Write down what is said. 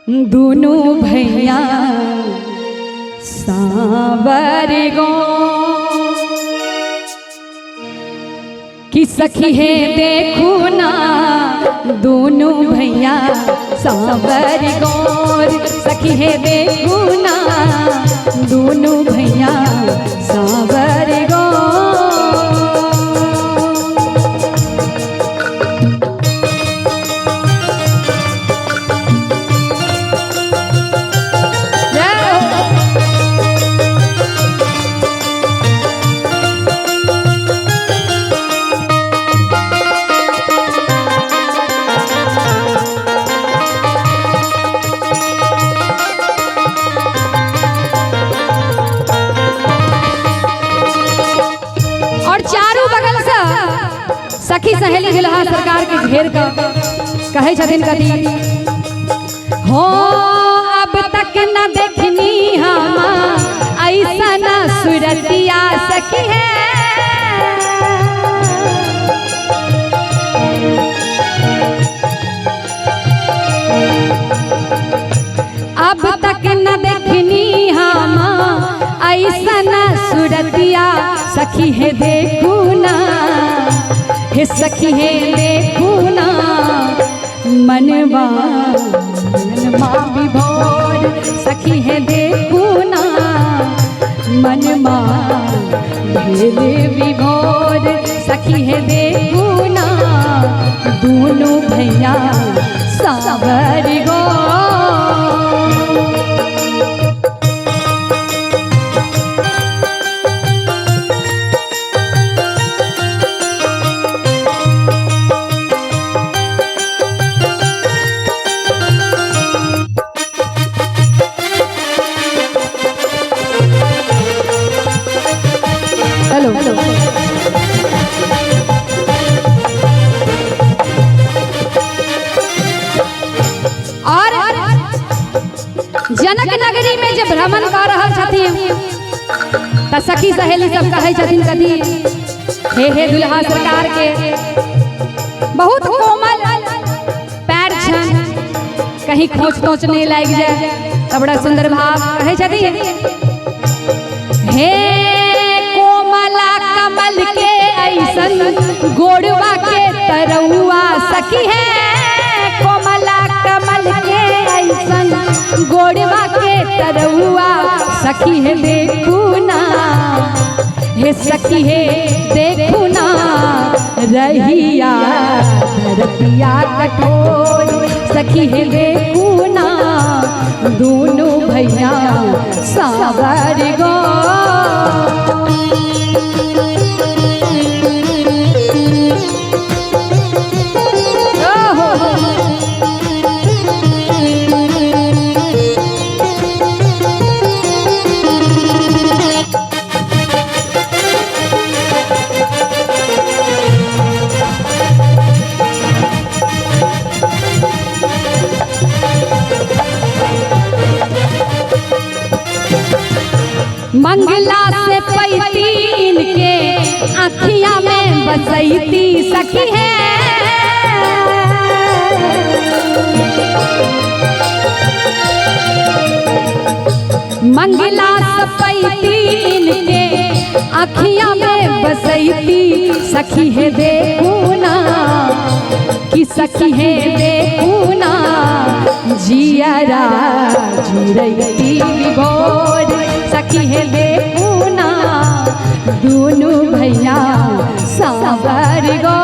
दोनों भैया सावर गो कि सखी है देखो ना दोनों भैया सावर गौर सखी है देखो ना दोनों भैया सावर गौर। सखी सहेली दुल्हा सरकार के घेर का कहे छथिन कदी हो अब तक न देखनी हम ऐसा न सुरतिया सखी है अब तक न देखनी हम ऐसा न सुरतिया सखी है देखू ना हे सखी है देखो ना मनवा विभोर सखी है देखो ना मनमा भेद विभोर सखी है देखो ना दोनों भैया सावर गो। जनक नगरी में जब भ्रमण कर रहा छथिन त सखी सहेली सब कहे छथिन कदी हे दुल्हा सरकार के बहुत कोमल पैर छन कहीं खोच तोच नहीं लग जाए त बड़ा सुंदर भाव कहे छथिन हे कोमला कमल के ऐसन गोड़वा के तरौआ सखी है कोमला कमल के ऐसन गोड़वा के तरौआ सखी है देखू ना हे सखी है देखू ना रहिया धरतिया कठोर सखी है देखू ना दोनों भैया सावर गो। मंगला से पैतीन के अखिया में बसैती सखी है मंगला से पैतीन के अखिया में बसैती सखी है देखू ना कि सखी है देखू ना जियरा जुरैती विभोर सखी है देखू ना दोनों भैया सावर गो।